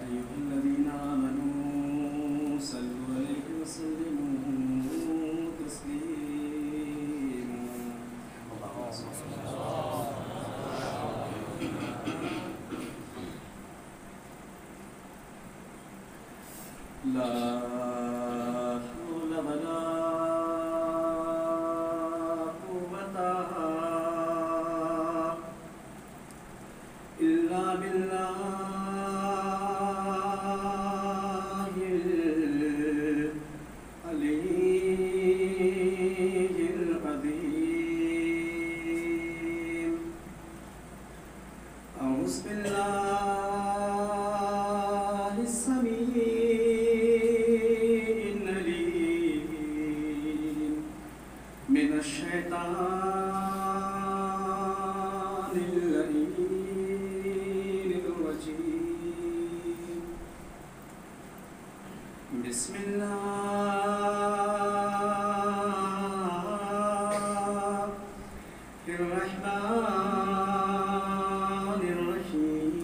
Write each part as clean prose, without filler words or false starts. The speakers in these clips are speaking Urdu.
أيها الذين آمنوا صلوا عليه وسلموا تسليما. لا حول ولا قوة إلا بالله العلي العظيم. أعوذ بالله السميع العليم من الشيطان اللعين الرجيم. بسم الله الرحمن الرحيم.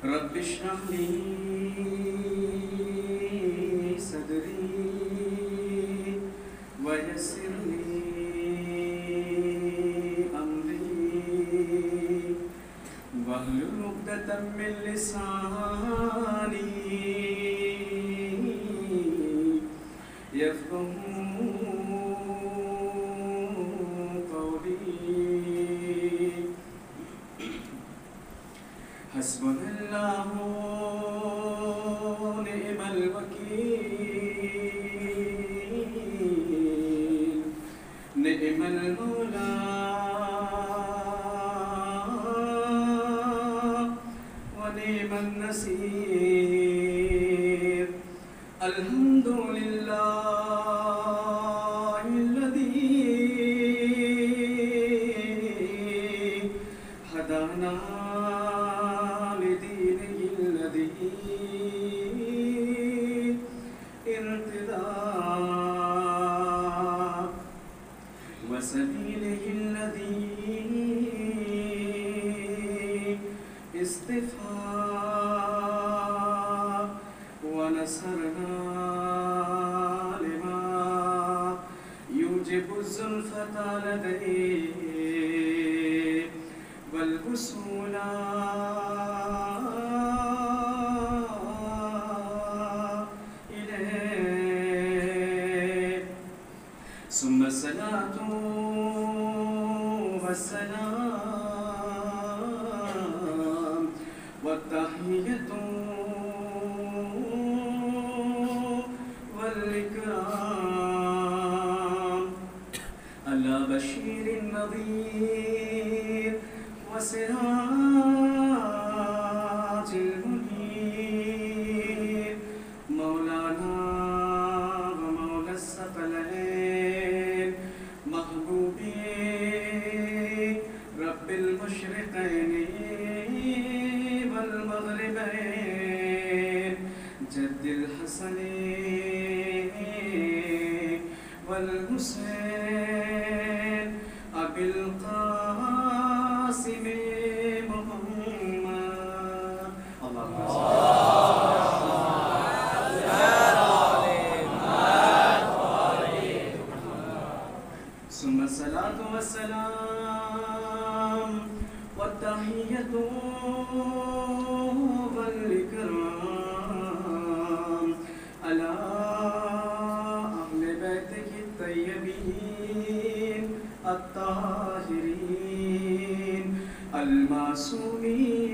رب اشرح لي صدري ويسر لي أمري واحلل عقدة من لساني يفقهوا قولي. حسبنا الله ونعم الوكيل، نعم المولى ونعم النصير. الحمد لله الذي هدانا لدينه الذي ارتضى وسبيله الذي اصطفى ونصرنا لما يوجب الزلفة لديه والوصول إليه. ثم الصلاة والسلام والتحية والإكرام على بشير النذير وسراج المنير مولانا ومولى الثقلين محبوبي رب المشرقين والمغربين جد الحسنين والحسين أبي القاسم محمد. اللهم ثم الصلاة والسلام والتحية والإكرام على أهل بيته الطيبين الطاهرين المعصومين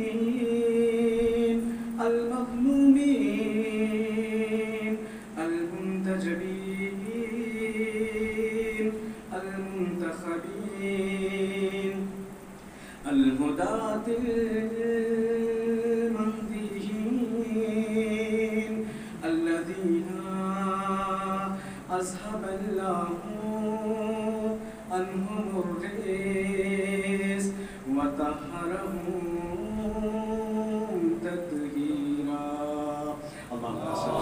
المظلومين المنتجبين المنتخبين الهداة المهديين الذين أذهب الله عنهم الرجس وطهرهم تطهيرا. اللهم صل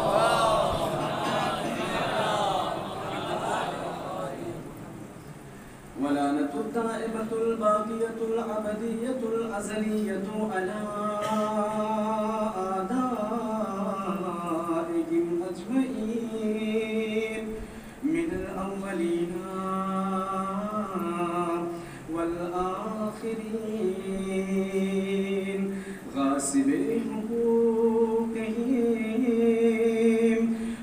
ولعنة الدائمة الباقية الأبدية الأزلية على أعدائهم أجمعين من الأولين والآخرين غاصبي حقوقهم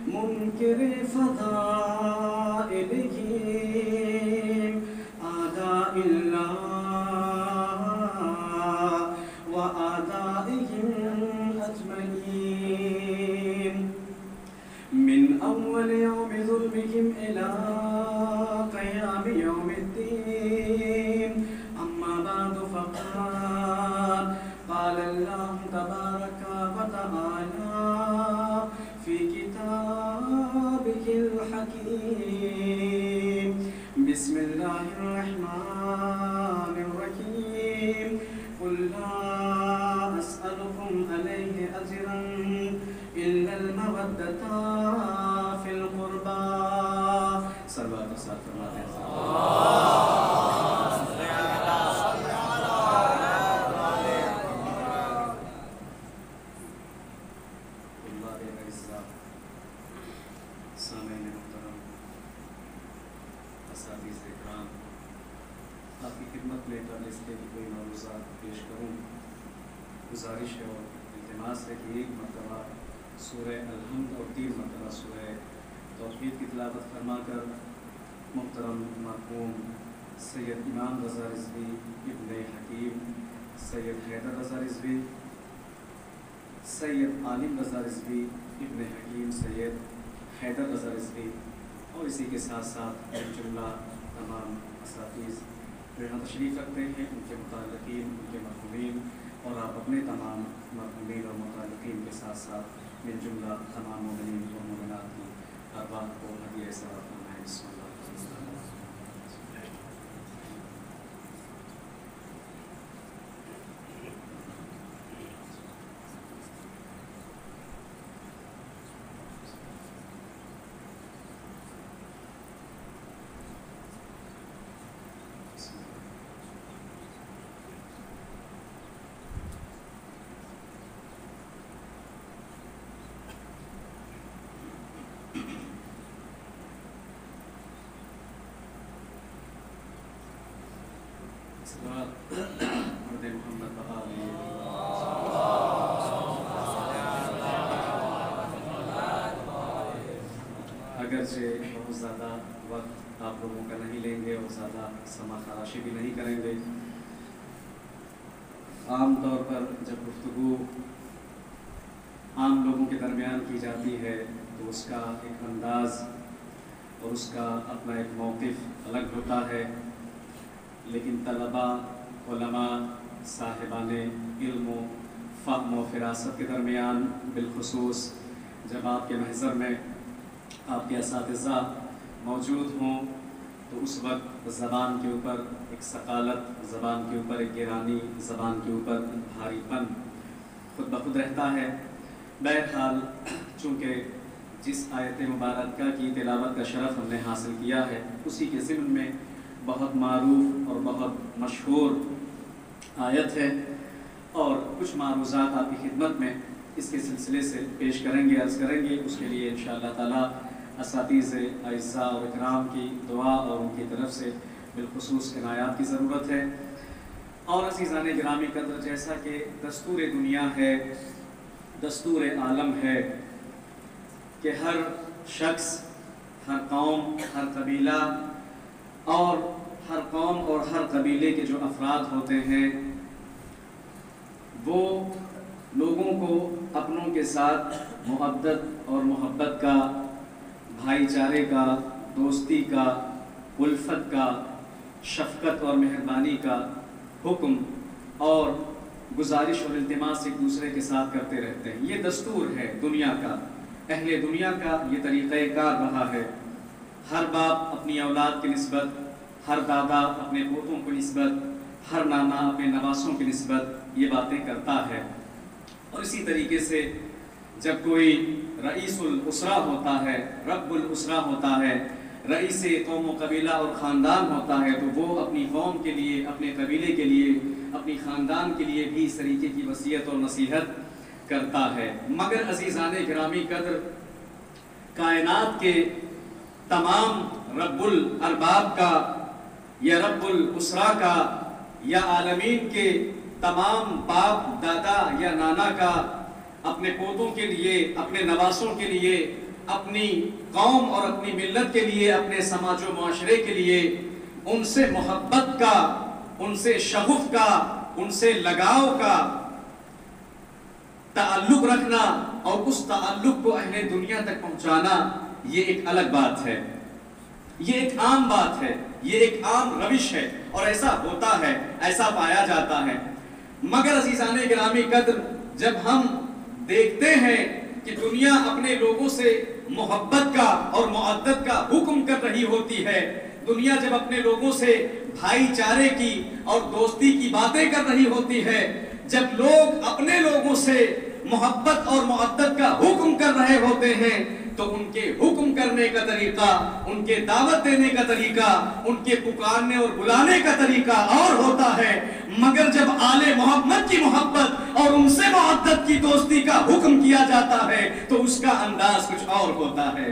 منكر فضائلهم أعداء الله وأعدائهم أجمعين من أول يوم ظلمهم إلى قيام يوم الدين. أما بعد قال الله تبارك وتعالى في كتابه الحكيم. بسم الله الرحمن الرحيم. قل لا أسألكم عليه أجرا إلا المودة في القربى. صلوات وسلام فرماتے ہیں سامعین محترم، اساتذہ اکرام، آپ کی خدمت میں قبل اس کے کوئی معروضات پیش کروں، گزارش ہے اور التماس ہے کہ ایک مرتبہ سورہ الحمد اور 3 مرتبہ سورہ توحید کی تلاوت فرما کر محترم مرحوم سید امام رضا رضوی ابن حکیم، سید حیدر رضا رضوی، سید عالم رضا رضوی ابن حکیم، سید حیدر رضا رضوی اور اسی کے ساتھ ساتھ جملہ تمام اساتذہ جو یہاں تشریف رکھتے ہیں، ان کے متعلقین، ان کے مرحومین، اور آپ اپنے تمام مرحومین اور متعلقین کے ساتھ ساتھ من جملہ تمام مومنین اور مومنات کی ارواح کو ہدیہ ثواب فرمائیں. بسم اللہ. محمد اگرچہ بہت زیادہ وقت آپ لوگوں کا نہیں لیں گے اور زیادہ سما خراشی بھی نہیں کریں گے. عام طور پر جب گفتگو عام لوگوں کے درمیان کی جاتی ہے تو اس کا ایک انداز اور اس کا اپنا ایک موقف الگ ہوتا ہے، لیکن طلباء، علماء، صاحبان علم و فہم و فراست کے درمیان بالخصوص جب آپ کے محضر میں آپ کے اساتذہ موجود ہوں تو اس وقت زبان کے اوپر ایک ثقالت، زبان کے اوپر ایک گرانی، زبان کے اوپر بھاری پن خود بخود رہتا ہے. بہرحال چونکہ جس آیت مبارکہ کی تلاوت کا شرف ہم نے حاصل کیا ہے اسی کے ضمن میں بہت معروف اور بہت مشہور آیت ہے اور کچھ معروضات آپ کی خدمت میں اس کے سلسلے سے پیش کریں گے، عرض کریں گے. اس کے لیے انشاءاللہ تعالی اساتذہ اعزاء اور اکرام کی دعا اور ان کی طرف سے بالخصوص عنایات کی ضرورت ہے. اور عزیزان گرامی قدر، جیسا کہ دستور دنیا ہے، دستور عالم ہے کہ ہر شخص، ہر قوم، ہر قبیلہ اور ہر قوم اور ہر قبیلے کے جو افراد ہوتے ہیں وہ لوگوں کو اپنوں کے ساتھ محبت اور محبت کا، بھائی چارے کا، دوستی کا، الفت کا، شفقت اور مہربانی کا حکم اور گزارش اور التماس ایک دوسرے کے ساتھ کرتے رہتے ہیں. یہ دستور ہے دنیا کا، اہل دنیا کا یہ طریقہ کار رہا ہے. ہر باپ اپنی اولاد کی نسبت، ہر دادا اپنے پوتوں کو نسبت، ہر نانا اپنے نواسوں کی نسبت یہ باتیں کرتا ہے. اور اسی طریقے سے جب کوئی رئیس الاسرہ ہوتا ہے، رب الاسرہ ہوتا ہے، رئیس قوم و قبیلہ اور خاندان ہوتا ہے تو وہ اپنی قوم کے لیے، اپنے قبیلے کے لیے، اپنی خاندان کے لیے بھی اس طریقے کی وصیت اور نصیحت کرتا ہے۔ مگر عزیزان گرامی قدر، کائنات کے تمام رب الارباب کا یا رب الاسرا کا یا عالمین کے تمام باپ دادا یا نانا کا اپنے پوتوں کے لیے، اپنے نواسوں کے لیے، اپنی قوم اور اپنی ملت کے لیے، اپنے سماج و معاشرے کے لیے ان سے محبت کا، ان سے شغف کا، ان سے لگاؤ کا تعلق رکھنا اور اس تعلق کو اہل دنیا تک پہنچانا، یہ ایک الگ بات ہے، یہ ایک عام بات ہے، یہ ایک عام روش ہے اور ایسا ہوتا ہے، ایسا پایا جاتا ہے۔ مگر عزیزان گرامی قدر، جب ہم دیکھتے ہیں کہ دنیا اپنے لوگوں سے محبت کا اور معدت کا حکم کر رہی ہوتی ہے، دنیا جب اپنے لوگوں سے بھائی چارے کی اور دوستی کی باتیں کر رہی ہوتی ہے، جب لوگ اپنے لوگوں سے محبت اور معدت کا حکم کر رہے ہوتے ہیں، تو ان کے حکم کرنے کا طریقہ، ان کے دعوت دینے کا طریقہ، ان کے پکارنے اور بلانے کا طریقہ اور ہوتا ہے۔ مگر جب آل محمد کی محبت اور ان سے معدت کی دوستی کا حکم کیا جاتا ہے تو اس کا انداز کچھ اور ہوتا ہے،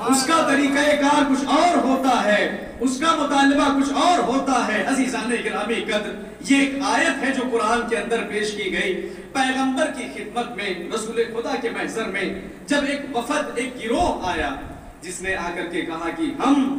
اس کا طریقہ کار کچھ اور ہوتا ہے، اس کا مطالبہ کچھ اور ہوتا ہے۔ عزیزان گرامی قدر، یہ ایک آیت ہے جو قرآن کے اندر پیش کی گئی پیغمبر کی خدمت میں، رسول خدا کے محضر میں، جب ایک وفد، ایک گروہ آیا جس نے آ کر کے کہا کہ ہم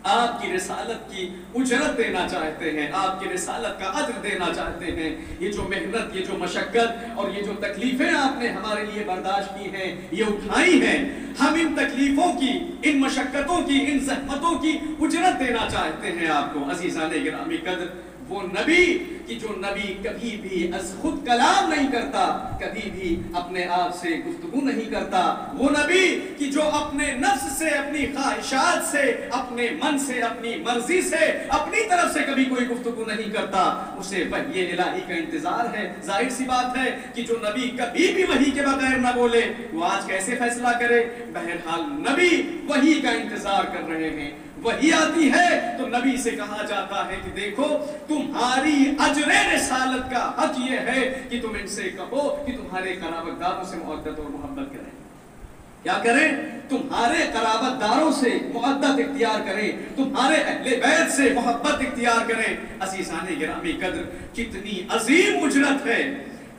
آپ کی رسالت کی اجرت دینا چاہتے ہیں، آپ کی رسالت کا اجر دینا چاہتے ہیں، یہ جو محنت، یہ جو مشقت اور یہ جو تکلیفیں آپ نے ہمارے لیے برداشت کی ہیں، یہ اٹھائی ہیں، ہم ان تکلیفوں کی، ان مشقتوں کی، ان زحمتوں کی اجرت دینا چاہتے ہیں آپ کو۔ عزیزان گرامی قدر، وہ نبی کہ جو نبی کبھی بھی از خود کلام نہیں کرتا، کبھی بھی اپنے آپ سے گفتگو نہیں کرتا، وہ نبی کہ جو اپنے نفس سے، اپنی خواہشات سے، اپنے من سے، اپنی مرضی سے، اپنی طرف سے کبھی کوئی گفتگو نہیں کرتا، اسے وحی الہی کا انتظار ہے۔ ظاہر سی بات ہے کہ جو نبی کبھی بھی وحی کے بغیر نہ بولے، وہ آج کیسے فیصلہ کرے؟ بہرحال نبی وحی کا انتظار کر رہے ہیں، وحی آتی ہے تو نبی سے کہا جاتا ہے کہ دیکھو، تمہاری اجر رسالت کا حق یہ ہے کہ تم ان سے کہو کہ تمہارے قرابت داروں سے معدت اور محبت کریں۔ کیا کریں؟ تمہارے قرابت داروں سے معدت اختیار کریں، تمہارے اہل بیت سے محبت اختیار کریں۔ عزیزان گرامی قدر، کتنی عظیم اجرت ہے،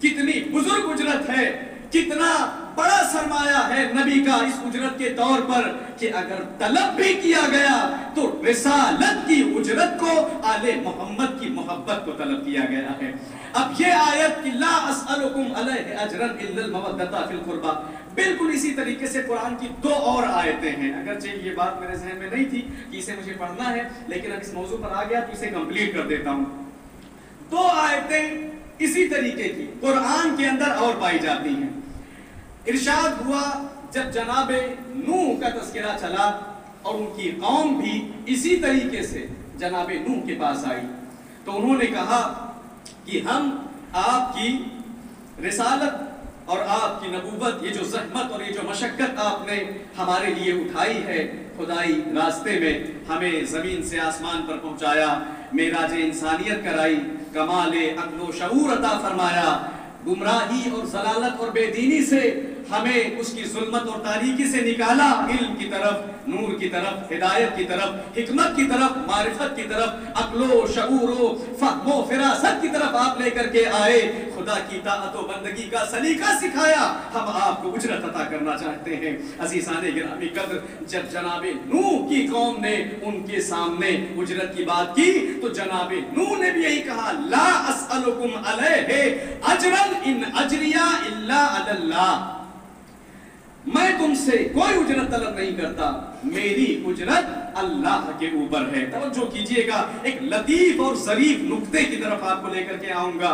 کتنی بزرگ اجرت ہے، کتنا بڑا سرمایہ ہے نبی کا اس اجرت کے طور پر کہ اگر طلب بھی کیا گیا تو رسالت کی اجرت کو آل محمد کی محبت کو طلب کیا گیا ہے۔ اب یہ آیت کہ لا اسألکم علیہ اجرا الا المودۃ فی القربى، بالکل اسی طریقے سے قرآن کی دو اور آیتیں ہیں، اگرچہ یہ بات میرے ذہن میں نہیں تھی کہ اسے مجھے پڑھنا ہے، لیکن اب اس موضوع پر آ گیا تو اسے کمپلیٹ کر دیتا ہوں۔ دو آیتیں اسی طریقے کی قرآن کے اندر اور پائی جاتی ہیں۔ ارشاد ہوا جب جناب نوح کا تذکرہ چلا اور ان کی قوم بھی اسی طریقے سے جناب نوح کے پاس آئی تو انہوں نے کہا کہ ہم آپ کی رسالت اور آپ کی نبوت، یہ جو زحمت اور یہ جو مشقت آپ نے ہمارے لیے اٹھائی ہے، خدائی راستے میں ہمیں زمین سے آسمان پر پہنچایا، معراج انسانیت کرائی، کمال عقل و شعور عطا فرمایا، گمراہی اور ضلالت اور بے دینی سے ہمیں اس کی ظلمت اور تاریکی سے نکالا، علم کی طرف، نور کی طرف، ہدایت کی طرف، حکمت کی طرف، معرفت کی طرف، عقل و شعور و فہم و فراست کی طرف آپ لے کر کے آئے، خدا کی طاعت و بندگی کا سلیقہ سکھایا، ہم آپ کو اجرت عطا کرنا چاہتے ہیں۔ عزیزان گرامی قدر، جب جناب نوح کی قوم نے ان کے سامنے اجرت کی بات کی تو جناب نوح نے بھی یہی کہا، لا اسألکم علیہ اجرا ان اجریہ الا علی اللہ، میں تم سے کوئی اجرت طلب نہیں کرتا، میری اجرت اللہ کے اوپر ہے۔ توجہ کیجئے گا، ایک لطیف اور ظریف نکتے کی طرف آپ کو لے کر کے آؤں گا۔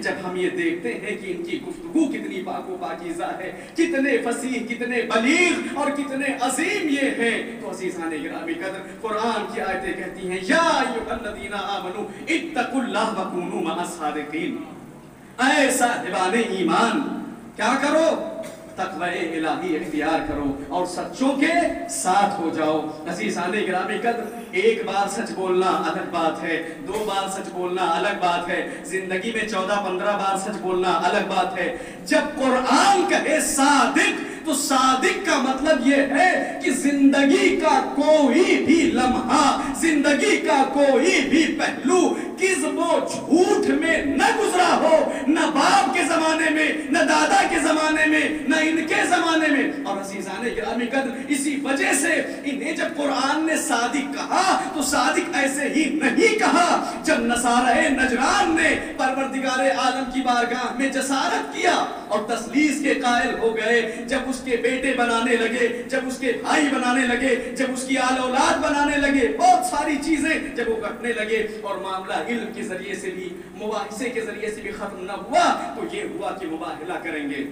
جب ہم یہ دیکھتے ہیں کہ ان کی گفتگو کتنی پاک و پاکیزہ ہے، کتنے فصیح، کتنے بلیغ اور کتنے عظیم یہ ہیں، تو عزیزان گرامی قدر قرآن کی آیتیں کہتی ہیں یا ایھا الذین آمنوا اتقوا اللہ وکونوا مع الصادقین، اے صاحبان ایمان کیا کرو؟ تقوی الہی اختیار کرو اور سچوں کے ساتھ ہو جاؤ۔ عزیزان گرامی قدر ایک بار سچ بولنا الگ بات ہے، 2 بار سچ بولنا الگ بات ہے، زندگی میں 14-15 بار سچ بولنا الگ بات ہے۔ جب قرآن کہے صادق تو صادق کا مطلب یہ ہے کہ زندگی کا کوئی بھی لمحہ، زندگی کا کوئی بھی پہلو کذب و جھوٹ میں نہ گزرا ہو، نہ باپ کے زمانے میں، نہ دادا کے زمانے میں، نہ ان کے زمانے میں۔ اور عزیزان گرامی قدر اسی وجہ سے انہیں جب قرآن نے صادق کہا تو صادق ایسے ہی نہیں کہا۔ جب نصارہ نجران نے پروردگار عالم کی بارگاہ میں جسارت کیا اور تثلیث کے قائل ہو گئے، جب اس کے بیٹے بنانے لگے، جب اس کے بھائی بنانے لگے، جب اس کی آل اولاد بنانے لگے، بہت ساری چیزیں جب وہ کرنے لگے اور معاملہ علم کے ذریعے سے بھی، مباحثے کے ذریعے سے بھی ختم نہ ہوا، تو یہ ہوا کہ مباہلہ کریں گے،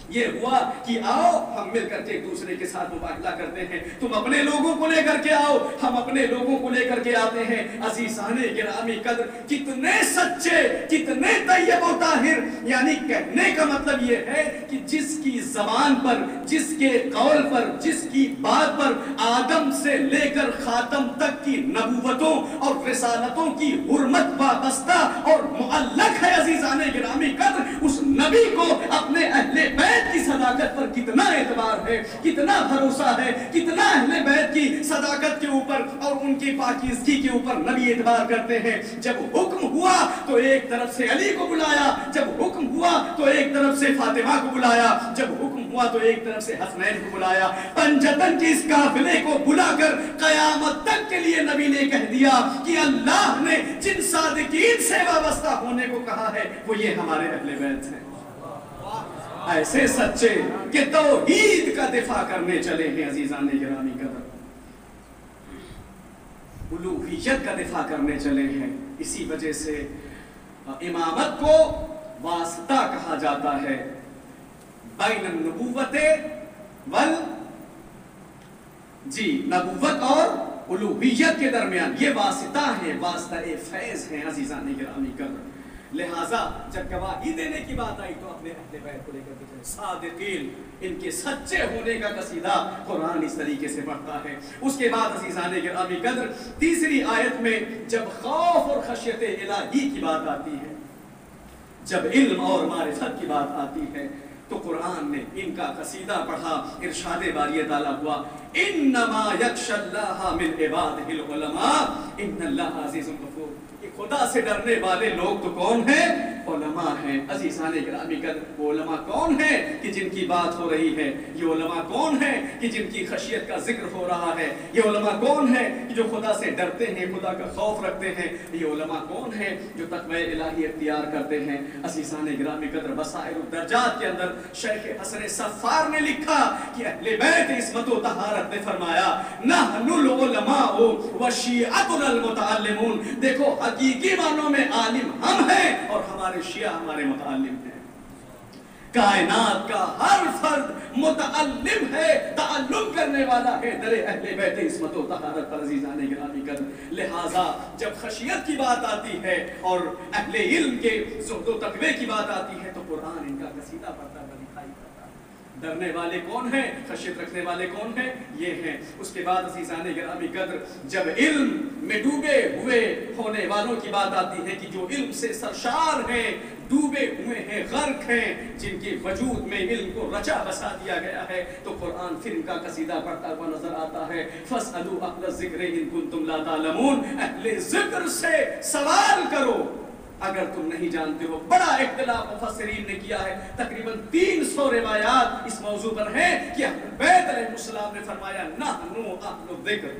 یہ ہوا کہ آؤ ہم مل کر کے ایک دوسرے کے ساتھ مباہلہ کرتے ہیں، تم اپنے لوگوں کو لے کر کے آؤ، ہم اپنے لوگوں کو لے کر کے آتے ہیں۔ عزیزان گرامی قدر کتنے سچے، کتنے طیب و طاہر، یعنی کہنے کا مطلب یہ ہے کہ جس کی زبان پر، جس کے قول پر، جس کی بات پر آدم سے لے کر خاتم تک کی نبوتوں اور رسالتوں کی حرمت وابستہ اور معلق ہے، عزیزان گرامی قدر اس نبی کو اپنے اہل بیت کی صداقت پر کتنا اعتبار ہے، کتنا بھروسہ ہے، کتنا اہل بیت کی صداقت کے اوپر اور ان کی پاکیزگی کے اوپر نبی اعتبار کرتے ہیں۔ جب حکم ہوا تو ایک طرف سے علی کو بلایا، جب حکم ہوا تو ایک طرف سے فاطمہ کو بلایا، جب حکم ہوا تو ایک طرف سے حسنین کو بلایا، پنجتن کی اس قافلے کو بلا کر قیامت تک کے لیے نبی نے کہہ دیا کہ اللہ نے جن صادقین سے وابستہ ہونے کو کہا ہے وہ یہ ہمارے اہل بیت ہیں۔ ایسے سچے کہ توحید کا دفاع کرنے چلے ہیں، عزیزان گرامی قدر الوہیت کا دفاع کرنے چلے ہیں۔ اسی وجہ سے امامت کو واسطہ کہا جاتا ہے بین النبوت نبوت اور الوہیت کے درمیان، یہ واسطہ ہے، واسطہ فیض ہیں عزیزان گرامی قدر۔ لہٰذا جب گواہی دینے کی بات آئی تو اپنے اہل بیت کو لے کر کے صادقین، ان کے سچے ہونے کا قصیدہ قرآن اس طریقے سے پڑھتا ہے۔ اس کے بعد عزیزان گرامی قدر تیسری آیت میں جب خوف اور خشیت الہی کی بات آتی ہے، جب علم اور معرفت کی بات آتی ہے، تو قرآن نے ان کا قصیدہ پڑھا، ارشاد باری تعالیٰ ہوا انما یخشی اللہ من عبادہ العلماء ان اللہ عزیز غفور۔ خدا سے ڈرنے والے لوگ تو کون ہیں؟ علماء ہیں۔ عزیزان گرامی قدر وہ علماء کون ہیں کہ جن کی بات ہو رہی ہے؟ یہ علماء کون ہیں کہ جن کی خشیت کا ذکر ہو رہا ہے؟ یہ علماء کون ہیں کہ جو خدا سے ڈرتے ہیں، خدا کا خوف رکھتے ہیں؟ یہ علماء کون ہیں جو تقوی الہی اختیار کرتے ہیں؟ عزیزان گرامی قدر بصائر الدرجات کے اندر شیخ حسن صفار نے لکھا کہ اہل بیت عصمت و طہارت نے فرمایا نحن العلماء وشیعتنا المتعلمون۔ دیکھو حقیقی معنوں میں عالم ہم ہیں اور ہمارے شیعہ ہمارے متعلم ہیں۔ کائنات کا ہر فرد متعلم ہے، تعلم کرنے والا ہے در اہل بیت عصمت و طہارت پر عزیزان گرامی قدر۔ لہٰذا جب خشیت کی بات آتی ہے اور اہل علم کے زہد و تقوی کی بات آتی ہے تو قرآن ان کا قصیدہ پڑھتا ہے، دکھائی پڑتا ہے۔ ڈرنے والے کون ہیں؟ خشیت رکھنے والے کون ہیں؟ یہ ہیں۔ اس کے بعد عزیزان گرامی قدر جب علم میں ڈوبے ہوئے ہونے والوں کی بات آتی ہے کہ جو علم سے سرشار ہیں، ڈوبے ہوئے ہیں، غرق ہیں، جن کے وجود میں علم کو رچا بسا دیا گیا ہے، تو قرآن پھر ان کا قصیدہ پڑھتا ہوا نظر آتا ہے فَاسْأَلُوا أَهْلَ الذِّكْرِ إِن كُنتُمْ لَا تَعْلَمُونَ۔ اہل ذکر سے سوال کرو اگر تم نہیں جانتے ہو۔ بڑا اختلاف مفسرین نے کیا ہے، تقریباً 300 روایات اس موضوع پر ہیں کہ اہل بیت علیہ السلام نے فرمایا نحن اہل الذکر۔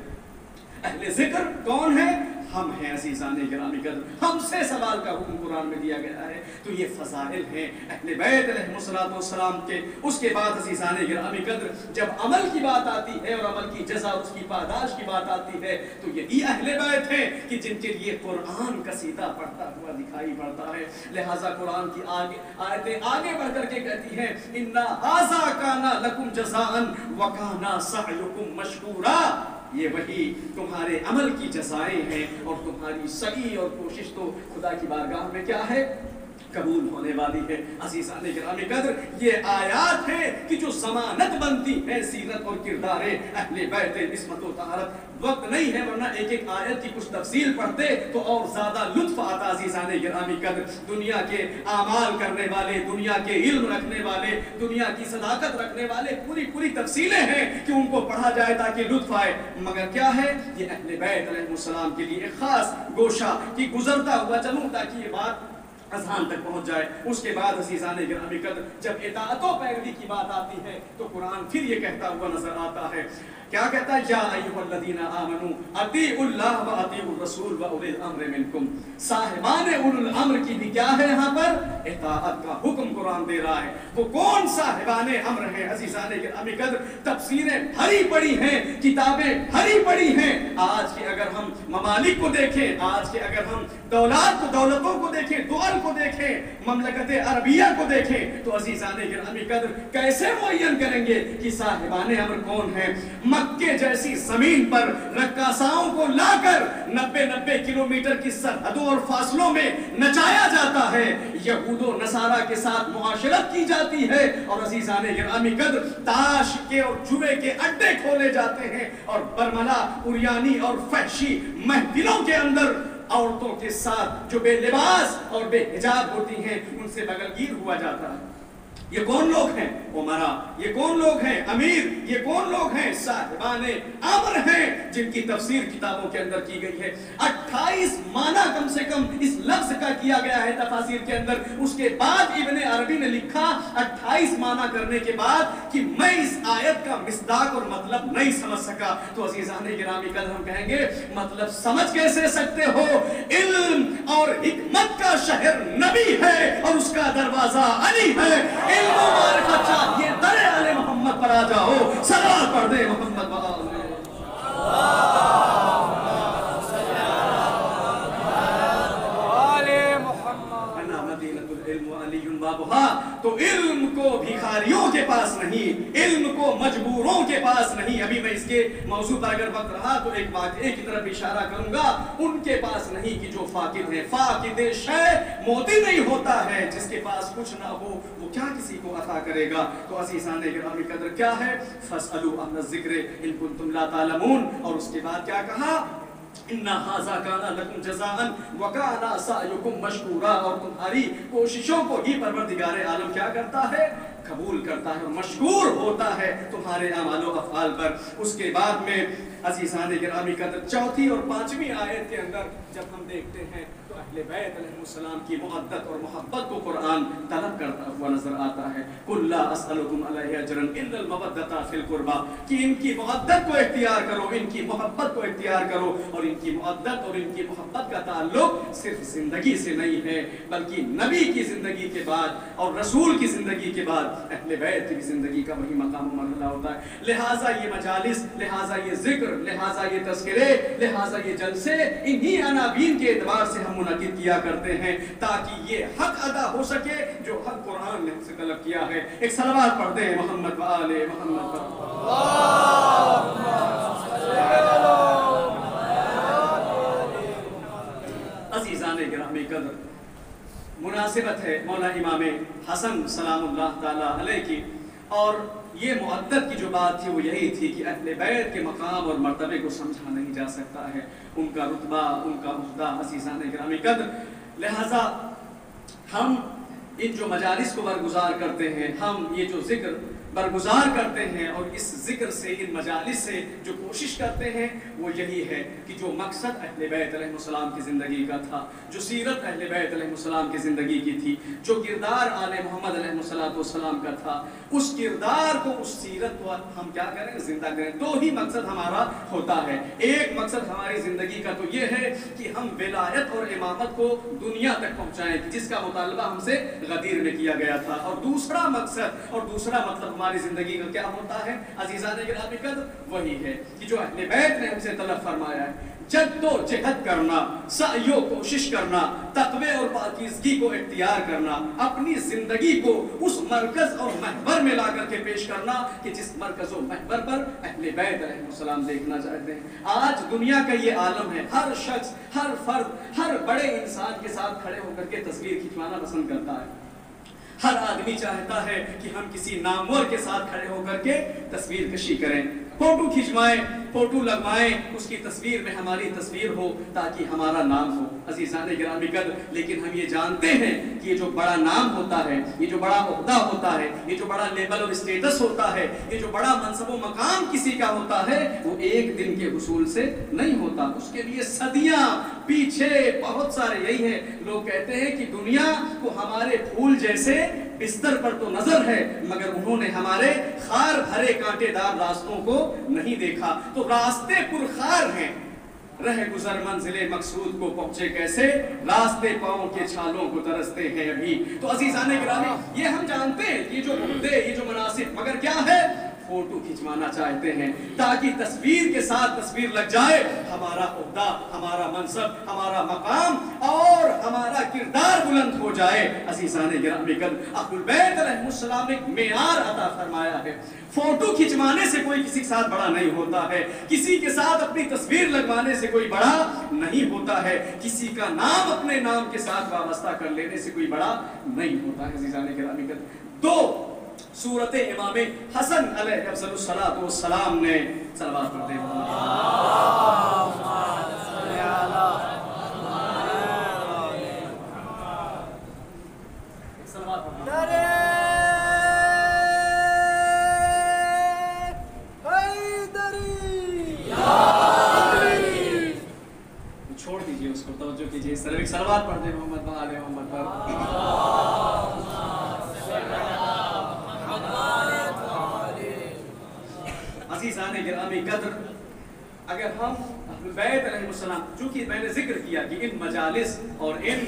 اہل ذکر کون ہے؟ ہم ہیں عزیزان گرامی قدر، ہم سے سوال کا حکم قرآن میں دیا گیا ہے۔ تو یہ فضائل ہیں اہل بیت علیہ السلام کے۔ اس کے بعد عزیزان گرامی قدر جب عمل کی بات آتی ہے اور عمل کی جزا اور اس کی پاداش کی بات آتی ہے تو یہی اہل بیت ہیں کہ جن کے لیے قرآن قصیدہ پڑھتا ہوا دکھائی پڑتا ہے۔ لہٰذا قرآن کی آیتیں آگے بڑھ کر کے کہتی ہیں اِنَّا هَذَا كَانَ لَكُمْ جَزَاءً وَكَانَ سَعْيُكُمْ مَشْكُورًا۔ یہ وہی تمہارے عمل کی جزائیں ہیں اور تمہاری سعی اور کوشش تو خدا کی بارگاہ میں کیا ہے؟ قبول ہونے والی ہے۔ عزیزان گرامی قدر یہ آیات ہیں کہ جو ضمانت بنتی ہے سیرت اور کردار اہل بیت عصمت و طہارت۔ وقت نہیں ہے ورنہ ایک ایک آیت کی کچھ تفصیل پڑھتے تو اور زیادہ لطف آتا عزیزان گرامی قدر۔ دنیا کے اعمال کرنے والے، دنیا کے علم رکھنے والے، دنیا کی صداقت رکھنے والے پوری تفصیلیں ہیں کہ ان کو پڑھا جائے تاکہ لطف آئے، مگر کیا ہے یہ اہل بیت علیہ السلام کے لیے ایک خاص گوشہ کی گزرتا ہوا چلوں تاکہ یہ بات اذہان تک پہنچ جائے۔ اس کے بعد عزیزان گرامی قدر جب اطاعت و پیروی کی بات آتی ہے تو قرآن پھر یہ کہتا ہوا نظر آتا ہے، کیا کہتا ہے؟ یا ایھا الذین آمنوا اطیعوا اللہ و اطیعوا الرسول و اولی الامر منکم۔ صاحبان اولو الامر کی بھی کیا ہے یہاں پر؟ اطاعت کا حکم قرآن دے رہا ہے۔ وہ کون صاحبان امر ہیں عزیزان گرامی قدر؟ تفسیریں بھری پڑی ہیں، کتابیں بھری پڑی ہیں۔ آج کے اگر ہم ممالک کو دیکھیں، آج کے اگر ہم دولتوں کو دیکھیں، دول کو دیکھیں، مملکت عربیہ کو دیکھیں تو عزیزان گرامی قدر کیسے معین کریں گے کہ صاحبان امر کون ہیں؟ مکے جیسی زمین پر رقاصاؤں کو لا کر 90 کلومیٹر کی سرحدوں اور فاصلوں میں نچایا جاتا ہے، یہود و نصارہ کے ساتھ معاشرت کی جاتی ہے، اور عزیزان گرامی قدر تاش کے اور جوے کے اڈے کھولے جاتے ہیں، اور برملا، اریانی اور فحشی محفلوں کے اندر عورتوں کے ساتھ جو بے لباس اور بے حجاب ہوتی ہیں ان سے بغلگیر ہوا جاتا ہے۔ یہ کون لوگ ہیں؟ عمرا۔ یہ کون لوگ ہیں؟ امیر۔ یہ کون لوگ ہیں؟ صاحبان امر ہیں، جن کی تفسیر کتابوں کے اندر کی گئی ہے۔ 28 معنی کم سے کم اس لفظ کا کیا گیا ہے تفاسیر کے اندر۔ اس کے بعد ابن عربی نے لکھا 28 معنی کرنے کے بعد کہ میں اس آیت کا مصداق اور مطلب نہیں سمجھ سکا۔ تو عزیزان گرامی قدر ہم کہیں گے مطلب سمجھ کیسے سکتے ہو؟ علم اور حکمت کا شہر نبی ہے اور اس کا دروازہ علی ہے۔ علم و معرفت چاہیے در آل محمد پر آ جاؤ، صلوات پڑھ دے محمد و آل تو علم کو بھیخاریوں کے پاس نہیں، علم کو مجبوروں کے پاس نہیں۔ ابھی میں اس کے موضوع پر اگر وقت رہا تو ایک واقعے کی طرف اشارہ کروں گا، ان کے پاس نہیں کہ جو فاقد ہیں۔ فاقد شے موتی نہیں ہوتا ہے، جس کے پاس کچھ نہ ہو وہ کیا کسی کو عطا کرے گا؟ تو عزیزان گرامی قدر کیا ہے؟ فاسألوا اہل الذکر ان کنتم لا تعلمون۔ اور اس کے بعد کیا کہا؟ اِنَّا هَذَا كَانَ لَكُمْ جَزَاءً وَكَانَ سَعْيُكُمْ مَشْكُورًا۔ اور تمہاری کوششوں کو ہی پروردگار عالم کیا کرتا ہے؟ قبول کرتا ہے اور مشکور ہوتا ہے تمہارے اعمال و افعال پر۔ اس کے بعد میں عزیزان گرامی قدر چوتھی اور پانچویں آیت کے اندر جب ہم دیکھتے ہیں تو اہل بیت علیہ السلام کی مودت اور محبت کو قرآن طلب کرتا ہوا نظر آتا ہے۔ قُلْ لَا أَسْأَلُكُمْ عَلَيْهِ أَجْرًا إِلَّا الْمَوَدَّةَ فِي الْقُرْبَى، کہ ان کی مودت کو اختیار کرو، ان کی محبت کو اختیار کرو، اور ان کی مودت اور ان کی محبت کا تعلق صرف زندگی سے نہیں ہے بلکہ نبی کی زندگی کے بعد اور رسول کی زندگی کے بعد اہل بیت کی زندگی کا وہی مقام و مرحلہ ہوتا ہے۔ لہٰذا یہ مجالس، لہٰذا یہ ذکر، لہٰذا یہ تذکرے، لہٰذا یہ جلسے انہی عناوین کے اعتبار سے ہم منعقد کیا کرتے ہیں تاکہ یہ حق ادا ہو سکے جو حق قرآن نے ہم سے طلب کیا ہے۔ ایک صلوات پڑھ دیں محمد و آل محمد پر۔ عزیزان گرامی قدر، مناسبت ہے مولا امام حسن سلام اللہ تعالیٰ علیہ کی، اور یہ مودت کی جو بات تھی وہ یہی تھی کہ اہل بیت کے مقام اور مرتبے کو سمجھا نہیں جا سکتا ہے، ان کا رتبہ، ان کا عہدہ عزیزان گرامی قدر۔ لہٰذا ہم ان جو مجالس کو برگزار کرتے ہیں، ہم یہ جو ذکر برگزار کرتے ہیں اور اس ذکر سے، ان مجالس سے جو کوشش کرتے ہیں وہ یہی ہے کہ جو مقصد اہل بیت علیہ السلام کی زندگی کا تھا، جو سیرت اہل بیت علیہ السلام کی زندگی کی تھی، جو کردار آل محمد علیہ السلام کا تھا، اس کردار کو، اس سیرت کو ہم کیا کریں؟ زندہ کریں۔ دو ہی مقصد ہمارا ہوتا ہے۔ ایک مقصد ہماری زندگی کا تو یہ ہے کہ ہم ولایت اور امامت کو دنیا تک پہنچائیں، جس کا مطالبہ ہم سے غدیر میں کیا گیا تھا۔ اور دوسرا مقصد اور دوسرا مطلب ہماری زندگی کا کیا ہوتا ہے عزیزان گرامی قدر؟ وہی ہے کہ جو اہل بیت نے ہم سے طلب فرمایا ہے، جد و جہد کرنا، سعی و کوشش کرنا، تقوی اور پاکیزگی کو اختیار کرنا، اپنی زندگی کو اس مرکز اور محور میں لا کر کے پیش کرنا کہ جس مرکز و محور پر اہل بیت علیہ السلام دیکھنا چاہتے ہیں۔ آج دنیا کا یہ عالم ہے، ہر شخص، ہر فرد، ہر بڑے انسان کے ساتھ کھڑے ہو کر کے تصویر کھنچوانا پسند کرتا ہے۔ ہر آدمی چاہتا ہے کہ ہم کسی نامور کے ساتھ کھڑے ہو کر کے تصویر کشی کریں، فوٹو کھنچوائیں، فوٹو لگوائیں، اس کی تصویر میں ہماری تصویر ہو تاکہ ہمارا نام ہو۔ عزیزان گرامی قدر، لیکن ہم یہ جانتے ہیں کہ یہ جو بڑا نام ہوتا ہے، یہ جو بڑا عہدہ ہوتا ہے، یہ جو بڑا لیبل اور اسٹیٹس ہوتا ہے، یہ جو بڑا منصب و مقام کسی کا ہوتا ہے، وہ ایک دن کے حصول سے نہیں ہوتا۔ اس کے لیے صدیاں پیچھے بہت سارے، یہی ہے لوگ کہتے ہیں کہ دنیا کو ہمارے پھول جیسے بستر پر تو نظر ہے، مگر انہوں نے ہمارے خار بھرے کانٹے دار راستوں کو نہیں دیکھا۔ تو راستے پرخار ہیں، رہ گزر منزل مقصود کو پہنچے کیسے، راستے پاؤں کے چھالوں کو ترستے ہیں ابھی۔ تو عزیزان گرامی، یہ ہم جانتے ہیں، یہ جو عہدے، یہ جو مناصب، مگر کیا ہے؟ فوٹو کھنچوانا چاہتے ہیں تاکہ تصویر کے ساتھ تصویر لگ جائے، ہمارا عہدہ، ہمارا منصب، ہمارا مقام اور ہمارا کردار بلند ہو جائے۔ عزیزان گرامی قدر، اہل بیت علیہ السلام نے ایک معیار عطا فرمایا ہے۔ فوٹو کھنچوانے سے کوئی کسی کے ساتھ بڑا نہیں ہوتا ہے، کسی کے ساتھ اپنی تصویر لگوانے سے کوئی بڑا نہیں ہوتا ہے، کسی کا نام اپنے نام کے ساتھ وابستہ کر لینے سے کوئی بڑا نہیں ہوتا ہے۔ عزیزان گرامی قدر، دو سورت امام حسن علیہ الصلوۃ والسلام نے صلوات پڑھتے ہیں۔ چھوڑ دیجئے اس کو، توجہ کیجئے، صلوات پڑھتے ہیں محمد و آل محمد پر۔ عزیزان گرامی قدر، اگر ہم اہل بیت علیہ السلام، چونکہ میں نے ذکر کیا کہ ان مجالس اور ان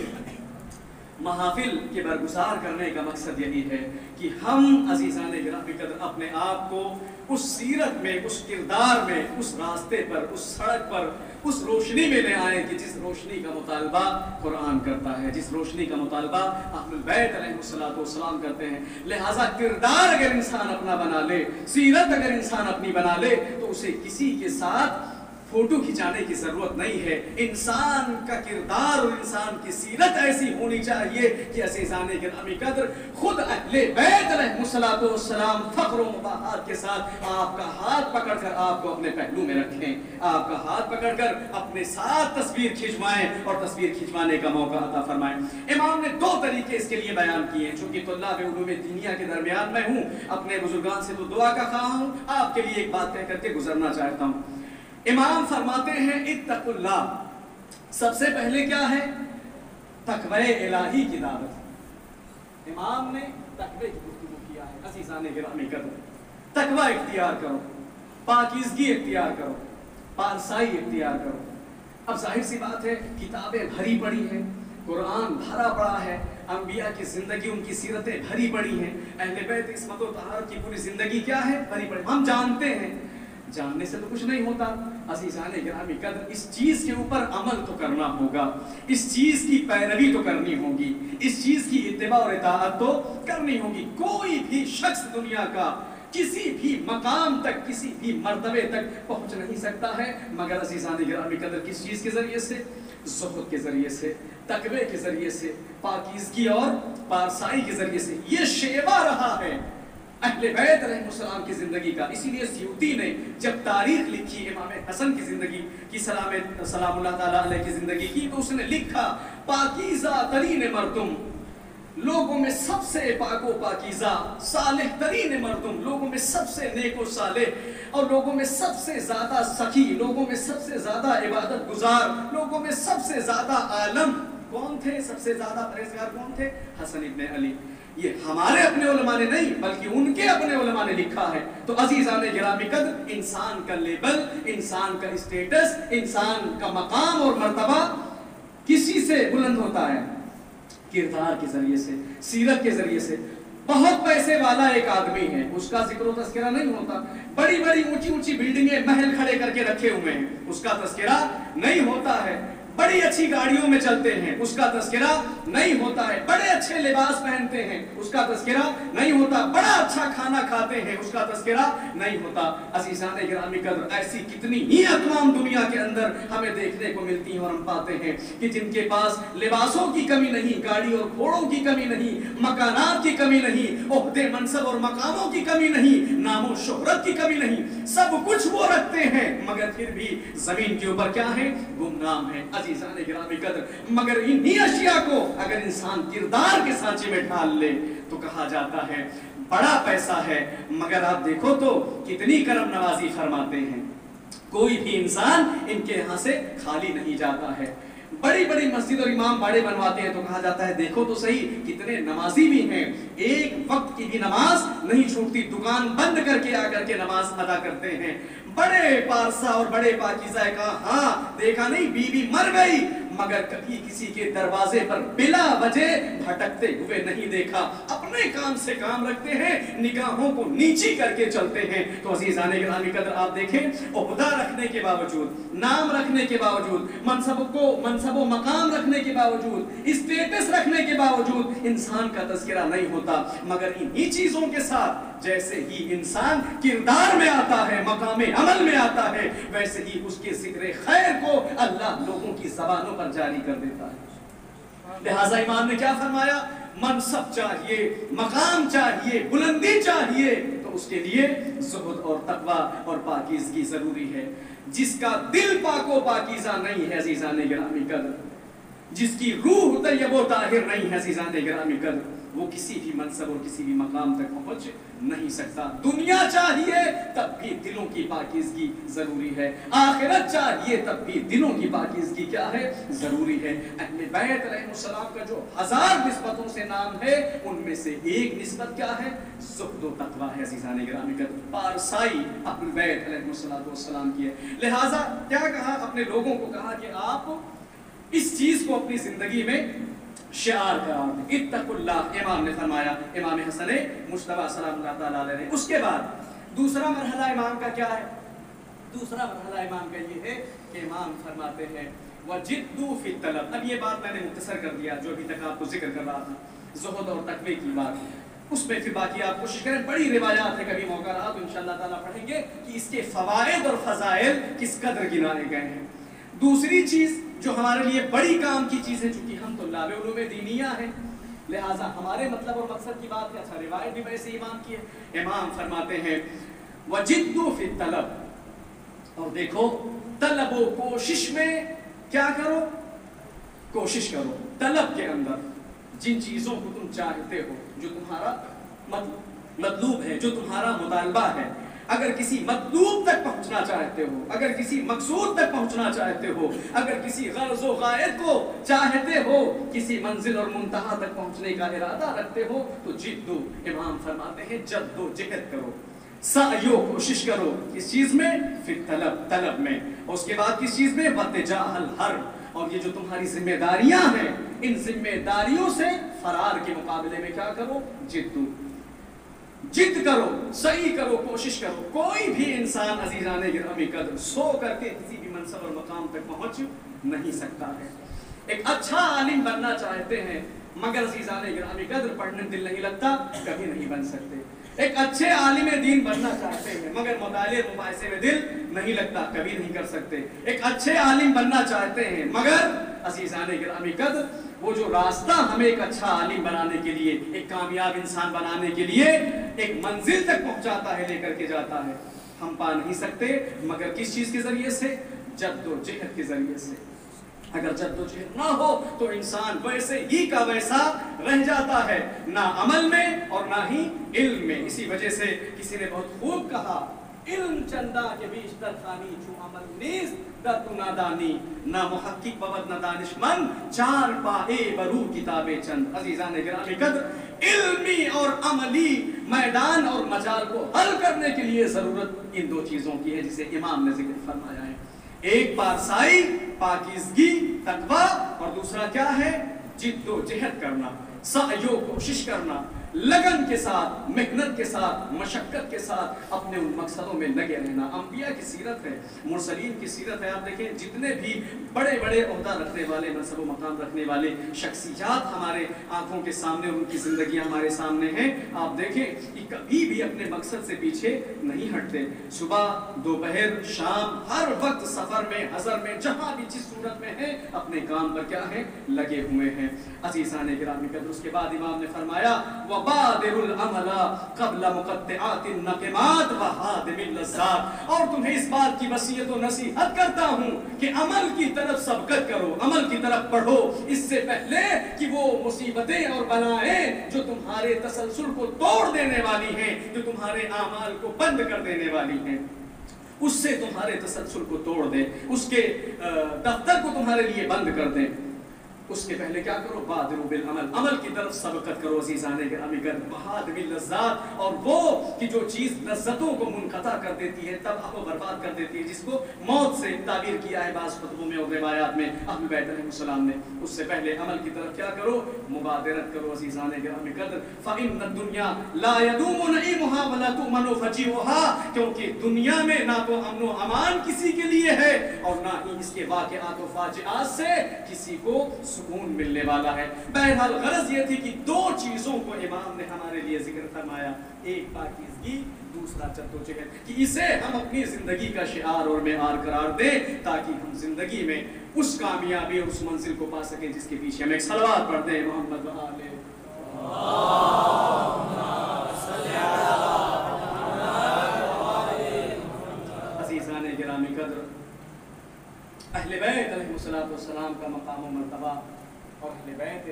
محافل کے برگزار کرنے کا مقصد یہی ہے کہ ہم عزیزان گرامی قدر اپنے آپ کو اس سیرت میں، اس کردار میں، اس راستے پر، اس سڑک پر، اس روشنی میں لے آئیں کہ جس روشنی کا مطالبہ قرآن کرتا ہے، جس روشنی کا مطالبہ اہل بیت علیہ السلام کرتے ہیں۔ لہٰذا کردار اگر انسان اپنا بنا لے، سیرت اگر انسان اپنی بنا لے، تو اسے کسی کے ساتھ فوٹو کھچانے کی ضرورت نہیں ہے۔ انسان کا کردار اور انسان کی سیرت ایسی ہونی چاہیے کہ عزیزان گرامی قدر خود اہل بیت علیہ السلام فخر و مباحات کے ساتھ آپ کا ہاتھ پکڑ کر آپ کو اپنے پہلو میں رکھیں، آپ کا ہاتھ پکڑ کر اپنے ساتھ تصویر کھنچوائیں اور تصویر کھنچوانے کا موقع عطا فرمائیں۔ امام نے دو طریقے اس کے لیے بیان کیے ہیں۔ چونکہ طلاب علوم دینیہ کے درمیان میں ہوں، اپنے بزرگان سے تو دعا کا خواہاں ہوں، آپ کے لیے ایک بات کہہ کر کے گزرنا چاہتا ہوں۔ امام فرماتے ہیں اتقوا اللہ، سب سے پہلے کیا ہے؟ تقوی الہی کی دعوت۔ امام نے تقوی کی گفتگو کیا ہے۔ عزیزان گرامی قدر، تقوی اختیار کرو، پاکیزگی اختیار کرو، پارسائی اختیار کرو۔ اب ظاہر سی بات ہے، کتابیں بھری پڑی ہیں، قرآن بھرا پڑا ہے، انبیاء کی زندگی، ان کی سیرتیں بھری پڑی ہیں، اہل بیت عصمت و طہارت کی پوری زندگی کیا ہے؟ بھری پڑی۔ ہم جانتے ہیں، جاننے سے تو کچھ نہیں ہوتا۔ عزیزان گرامی قدر، اس چیز کے اوپر عمل تو کرنا ہوگا، اس چیز کی پیروی تو کرنی ہوگی، اس چیز کی اتباع اور اطاعت تو کرنی ہوگی۔ کوئی بھی شخص دنیا کا کسی بھی مقام تک، کسی بھی مرتبے تک پہنچ نہیں سکتا ہے مگر عزیزان گرامی قدر کس چیز کے ذریعے سے؟ زہد کے ذریعے سے، تقوی کے ذریعے سے، پاکیزگی اور پارسائی کے ذریعے سے۔ یہ شیوا رہا ہے اہل بیت علیہ السلام کی زندگی کا۔ اسی لیے سیوطی نے جب تاریخ لکھی امام حسن کی زندگی کی، سلام اللہ تعالیٰ علیہ کی زندگی کی، تو اس نے لکھا پاکیزہ ترین مردم لوگوں میں سب سے پاک و پاکیزہ، صالح ترین مردم، لوگوں میں سب سے نیک و صالح، اور لوگوں میں سب سے زیادہ سخی، لوگوں میں سب سے زیادہ عبادت گزار، لوگوں میں سب سے زیادہ عالم کون تھے؟ سب سے زیادہ پرہیزگار کون تھے؟ حسن ابن علی۔ یہ ہمارے اپنے علماء نے نہیں بلکہ ان کے اپنے علماء نے لکھا ہے۔ تو عزیزان گرامی قدر، انسان کا لیبل، انسان کا اسٹیٹس، انسان کا مقام اور مرتبہ کسی سے بلند ہوتا ہے؟ کردار کے ذریعے سے، سیرت کے ذریعے سے۔ بہت پیسے والا ایک آدمی ہے، اس کا ذکر و تذکرہ نہیں ہوتا، بڑی بڑی اونچی اونچی بلڈنگیں، محل کھڑے کر کے رکھے ہوئے ہیں، اس کا تذکرہ نہیں ہوتا ہے۔ بڑی اچھی گاڑیوں میں چلتے ہیں، اس کا تذکرہ نہیں ہوتا ہے۔ بڑے اچھے لباس پہنتے ہیں، اس کا تذکرہ نہیں ہوتا۔ بڑا اچھا کھانا کھاتے ہیں، اس کا تذکرہ نہیں ہوتا۔ عزیزان گرامی قدر، ایسی کتنی ہی اقوام دنیا کے اندر ہمیں دیکھنے کو ملتی ہیں اور ہم پاتے ہیں کہ جن کے پاس لباسوں کی کمی نہیں، گاڑی اور گھوڑوں کی کمی نہیں، مکانات کی کمی نہیں، عہدے منصب اور مقاموں کی کمی نہیں، نام و شہرت کی کمی نہیں، سب کچھ وہ رکھتے ہیں، مگر پھر بھی زمین کے اوپر کیا ہے؟ گمنام ہے۔ عزیزان گرامی قدر، مگر انہی اشیاء کو اگر انسان کردار کے سانچے میں ڈھال لے تو کہا جاتا ہے بڑا پیسہ ہے، مگر آپ دیکھو تو کتنی کرم نوازی فرماتے ہیں، کوئی بھی انسان ان کے یہاں سے خالی نہیں جاتا ہے۔ بڑی بڑی مسجد اور امام باڑے بنواتے ہیں تو کہا جاتا ہے دیکھو تو صحیح کتنے نمازی بھی ہیں، ایک وقت کی بھی نماز نہیں چھوٹتی، دکان بند کر کے آ کر کے نماز ادا کرتے ہیں۔ بڑے پارسا اور بڑے پاکیزہ کہا ہاں دیکھا نہیں بیوی مر گئی، مگر کبھی کسی کے دروازے پر بلا وجہ بھٹکتے ہوئے نہیں دیکھا، اپنے کام سے کام رکھتے ہیں، نگاہوں کو نیچی کر کے چلتے ہیں۔ تو عزیزان گرامی قدر، آپ دیکھیں عہدہ رکھنے کے باوجود، نام رکھنے کے باوجود، منصب و مقام رکھنے کے باوجود، اسٹیٹس رکھنے کے باوجود انسان کا تذکرہ نہیں ہوتا، مگر انہی چیزوں کے ساتھ جیسے ہی انسان کردار میں آتا ہے، مقام عمل میں آتا ہے، ویسے ہی اس کے ذکر خیر کو اللہ لوگوں کی زبانوں پر جاری کر دیتا ہے۔ لہٰذا امام نے کیا فرمایا؟ منصب چاہیے، مقام چاہیے، بلندی چاہیے تو اس کے لیے زہد اور تقوی اور پاکیزگی ضروری ہے۔ جس کا دل پاک و پاکیزہ نہیں ہے عزیزان گرامی قدر، جس کی روح طیب و طاہر نہیں ہے عزیزان گرامی قدر، وہ کسی بھی منصب اور کسی بھی مقام تک پہنچ نہیں سکتا۔ دنیا چاہیے تب بھی دلوں کی پاکیزگی ضروری ہے، آخرت چاہیے تب بھی دلوں کی پاکیزگی کیا ہے؟ ضروری ہے۔ اہل بیت علیہ السلام کا جو 1000 نسبتوں سے نام ہے ان میں سے ایک نسبت کیا ہے؟ زہد و تقوی ہے عزیزان گرامی قدر، پارسائی اہل بیت علیہ السلام کی ہے۔ لہٰذا کیا کہا؟ اپنے لوگوں کو کہا کہ آپ اس چیز کو اپنی زندگی میں شعار قرار دیں، اتقوا اللہ، امام نے فرمایا، امام حسن مجتبیٰ سلام اللہ تعالیٰ علیہ نے۔ اس کے بعد دوسرا مرحلہ امام کا کیا ہے؟ دوسرا مرحلہ امام کا یہ ہے کہ امام فرماتے ہیں وَجِدُّوا فِي الطَّلَبِ۔ اب یہ بات میں نے مختصر کر دیا جو ابھی تک آپ کو ذکر کر رہا تھا، زہد اور تقوی کی بات، اس میں پھر باقی آپ کوشش کریں، بڑی روایات ہے، کبھی موقع رہا تو انشاءاللہ تعالیٰ پڑھیں گے کہ اس کے فوائد اور فضائل کس قدر گنائے گئے ہیں۔ دوسری چیز جو ہمارے لیے بڑی کام کی چیز ہے، چونکہ ہم طلاب علوم دینیہ ہیں، لہٰذا ہمارے مطلب اور مقصد کی بات ہے، اچھا روایت بھی ویسے امام کی ہے۔ امام فرماتے ہیں وَجِدُّوا فِي الطَّلَبِ، اور دیکھو طلب و کوشش میں کیا کرو؟ کوشش کرو طلب کے اندر، جن چیزوں کو تم چاہتے ہو، جو تمہارا مطلوب ہے، جو تمہارا مطالبہ ہے، اگر کسی مطلوب تک پہنچنا چاہتے ہو، اگر کسی مقصود تک پہنچنا چاہتے ہو، اگر کسی غرض و غائب کو چاہتے ہو، کسی منزل اور منتہا تک پہنچنے کا ارادہ رکھتے ہو تو جدو، امام فرماتے ہیں جد و جہد کرو، سعیو کوشش کرو، کس چیز میں؟ فی طلب میں، اور اس کے بعد کس چیز میں؟ وَتِجَاهَ الْحَرْبِ، اور یہ جو تمہاری ذمہ داریاں ہیں ان ذمہ داریوں سے فرار کے مقابلے میں کیا کرو؟ جد کرو، صحیح کرو، کوشش کرو۔ کوئی بھی انسان عزیزان گرامی قدر سو کر کے کسی بھی منصب اور مقام تک پہنچ نہیں سکتا ہے۔ ایک اچھا عالم بننا چاہتے ہیں مگر عزیزان گرامی قدر پڑھنے دل نہیں لگتا، کبھی نہیں بن سکتے۔ ایک اچھے عالم دین بننا چاہتے ہیں مگر مطالعے مباحثے میں دل نہیں لگتا، کبھی نہیں کر سکتے۔ ایک اچھے عالم بننا چاہتے ہیں مگر عزیزان گرامی قدر وہ جو راستہ ہمیں ایک اچھا عالم بنانے کے لیے، ایک کامیاب انسان بنانے کے لیے ایک منزل تک پہنچاتا ہے، لے کر کے جاتا ہے، ہم پا نہیں سکتے مگر کس چیز کے ذریعے سے؟ جد و جہد کے ذریعے سے۔ اگر جدوجہد نہ ہو تو انسان ویسے ہی کا ویسا رہ جاتا ہے، نہ عمل میں اور نہ ہی علم میں۔ اسی وجہ سے کسی نے بہت خوب کہا، علم چندہ کے بیشتر خانی چو عمل نیز در تو نادانی، نہ محقق بود نہ دانشمند، چار پائے برو کتاب چند۔ عزیزان گرامی قدر، علمی اور عملی میدان اور مجال کو حل کرنے کے لیے ضرورت ان دو چیزوں کی ہے جسے امام نے ذکر فرمایا ہے، ایک پارسائی، پاکیزگی، تقوی، اور دوسرا کیا ہے؟ جد و جہد کرنا، سعیو کوشش کرنا، لگن کے ساتھ، محنت کے ساتھ، مشقت کے ساتھ اپنے ان مقصدوں میں لگے رہنا۔ انبیاء کی سیرت ہے، مرسلین کی سیرت ہے، آپ دیکھیں جتنے بھی بڑے بڑے عہدہ رکھنے والے، منصب و مقام رکھنے والے شخصیات ہمارے آنکھوں کے سامنے، ان کی زندگیاں ہمارے سامنے ہیں، آپ دیکھیں کہ کبھی بھی اپنے مقصد سے پیچھے نہیں ہٹتے، صبح، دوپہر، شام، ہر وقت سفر میں، حضر میں، جہاں بھی جس صورت میں ہیں اپنے کام پر کیا ہے؟ لگے ہوئے ہیں۔ عزیزان گرامی قدر، اس کے بعد امام نے فرمایا وَبَادِرُ الْعَمَلَ قَبْلَ مُقَطِّعَاتِ النَّقِمَاتِ وَحَادِمِ اللَّذَّاتِ، اور تمہیں اس بات کی وصیت و نصیحت کرتا ہوں کہ عمل کی طرف سبقت کرو، عمل کی طرف پڑھو، اس سے پہلے کہ وہ مصیبتیں اور بلائیں جو تمہارے تسلسل کو توڑ دینے والی ہیں، جو تمہارے اعمال کو بند کر دینے والی ہیں، اس سے تمہارے تسلسل کو توڑ دیں، اس کے دفتر کو تمہارے لیے بند کر دیں، اس کے پہلے کیا کرو؟ بادروا بالعمل، عمل کی طرف سبقت کرو عزیزان گرامی قدر، وحادم اللذات، اور وہ کہ جو چیز لذتوں کو منقطع کر دیتی ہے، تباہ و برباد کر دیتی ہے، جس کو موت سے تعبیر کیا ہے بعض خطبوں میں اور روایات میں اہل بیت علیہ السلام نے، اس سے پہلے عمل کی طرف کیا کرو؟ مبادرت کرو عزیزان گرامی قدر۔ فإن الدنیا لا يدوم نعيمها ولا تؤمن فجيعها، کیونکہ دنیا میں نہ تو امن و امان کسی کے لیے ہے اور نہ ہی اس کے واقعات و فاجعات سے کسی کو سکون ملنے والا ہے۔ بہرحال غرض یہ تھی کہ دو چیزوں کو امام نے ہمارے لیے ذکر فرمایا، ایک پاکیزگی، دوسرا جدوجہد، کہ اسے ہم اپنی زندگی کا شعار اور معیار قرار دیں تاکہ ہم زندگی میں اس کامیابی اور اس منزل کو پا سکیں جس کے پیچھے ہم ایک صلوات پڑھ دیں، محمد و آلہ عزیزان گرامی قدر، اہل بیت علیہ السلام کا مقام و مرتبہ اور اہل بیت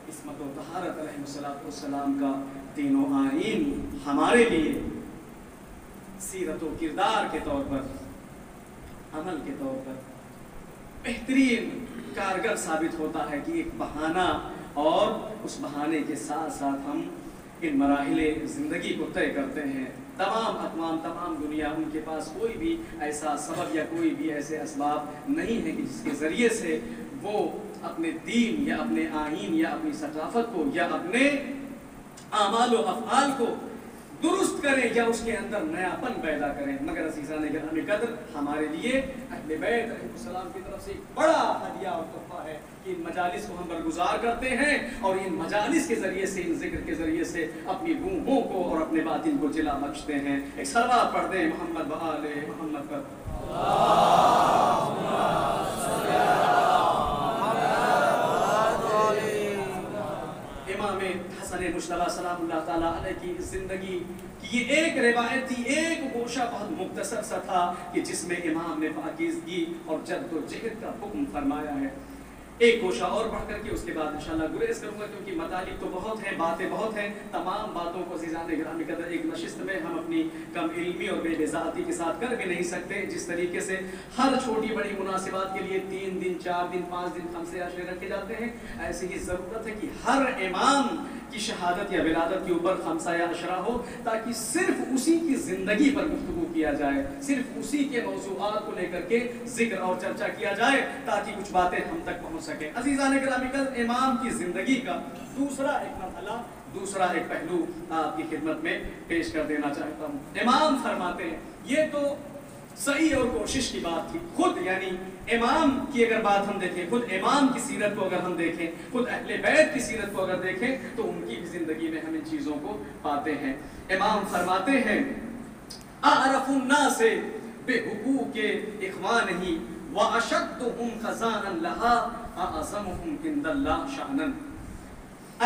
عصمت و طہارت علیہ السلام کا دین و آئین ہمارے لیے سیرت و کردار کے طور پر، عمل کے طور پر بہترین کارگر ثابت ہوتا ہے کہ ایک بہانہ، اور اس بہانے کے ساتھ ساتھ ہم ان مراحل زندگی کو طے کرتے ہیں۔ تمام اقوام، تمام دنیا، ان کے پاس کوئی بھی ایسا سبب یا کوئی بھی ایسے اسباب نہیں ہے کہ جس کے ذریعے سے وہ اپنے دین یا اپنے آئین یا اپنی ثقافت کو یا اپنے اعمال و افعال کو درست کریں یا اس کے اندر نیا پن پیدا کریں، مگر عزیزان گرامی قدر ہمارے لیے اہل بیت علیہ السلام کی طرف سے ایک بڑا ہدیہ اور تحفہ ہے کہ ان مجالس کو ہم برگزار کرتے ہیں اور ان مجالس کے ذریعے سے، ان ذکر کے ذریعے سے اپنی روحوں کو اور اپنے باطن کو جلا بخشتے ہیں۔ ایک صلوات پڑھ دیں محمد و آل محمد پر۔ امام حسن مجتبی سلام اللہ تعالیٰ علیہ کی زندگی کی یہ ایک روایت تھی، ایک گوشہ بہت مختصر سا تھا کہ جس میں امام نے پاکیزگی اور جد و جہد کا حکم فرمایا ہے۔ ایک گوشہ اور پڑھ کر کے اس کے بعد انشاءاللہ گریز کروں گا کیونکہ مطالب تو بہت ہیں، باتیں بہت ہیں، تمام باتوں کو عزیزان گرامی قدر ایک نشست میں ہم اپنی کم علمی اور بے ذاتی کے ساتھ کر بھی نہیں سکتے۔ جس طریقے سے ہر چھوٹی بڑی مناسبات کے لیے 3 دن 4 دن 5 دن 5 عشرے رکھے جاتے ہیں، ایسے ہی ضرورت ہے کہ ہر امام کی شہادت یا ولادت کے اوپر 5 عشرہ ہو تاکہ صرف اسی کی زندگی پر گفتگو کیا جائے، صرف اسی کے موضوعات کو لے کر کے ذکر اور چرچا کیا جائے تاکہ کچھ باتیں ہم تک پہنچ سکیں۔ عزیزان گرامی قدر، امام کی زندگی کا دوسرا ایک مرحلہ، دوسرا ایک پہلو آپ کی خدمت میں پیش کر دینا چاہتا ہوں۔ امام فرماتے ہیں، یہ تو صحیح اور کوشش کی بات تھی، خود یعنی امام کی اگر بات ہم دیکھیں، خود امام کی سیرت کو اگر ہم دیکھیں، خود اہل بیت کی سیرت کو اگر دیکھیں تو ان کی زندگی میں ہم ان چیزوں کو پاتے ہیں۔ امام فرماتے ہیں اعرف الناس بحقوق اخوانہ واشدهم خزانا لها اعظمهم عند اللہ شأنا،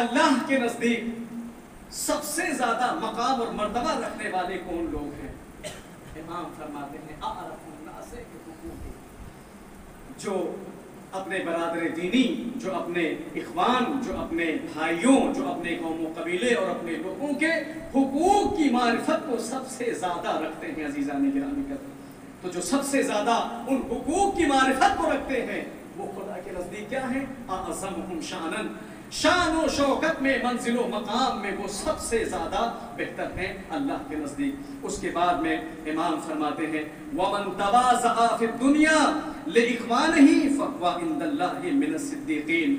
اللہ کے نزدیک سب سے زیادہ مقام اور مرتبہ رکھنے والے کون لوگ ہیں؟ امام فرماتے ہیں اعرف الناس بحقوق، جو اپنے برادر دینی، جو اپنے اخوان، جو اپنے بھائیوں، جو اپنے قوم و قبیلے اور اپنے لوگوں کے حقوق کی معرفت کو سب سے زیادہ رکھتے ہیں عزیزان گرامی قدر، تو جو سب سے زیادہ ان حقوق کی معرفت کو رکھتے ہیں وہ خدا کے نزدیک کیا ہیں؟ اعظمہم شانن، شان و شوکت میں، منزل و مقام میں وہ سب سے زیادہ بہتر ہیں اللہ کے نزدیک۔ اس کے بعد میں امام فرماتے ہیں وَمَن تَوَاضَعَ فِي الدُّنْيَا لِإِخْوَانِهِ فَهُوَ عِندَ اللَّهِ مِنَ الصِّدِّيقِينَ۔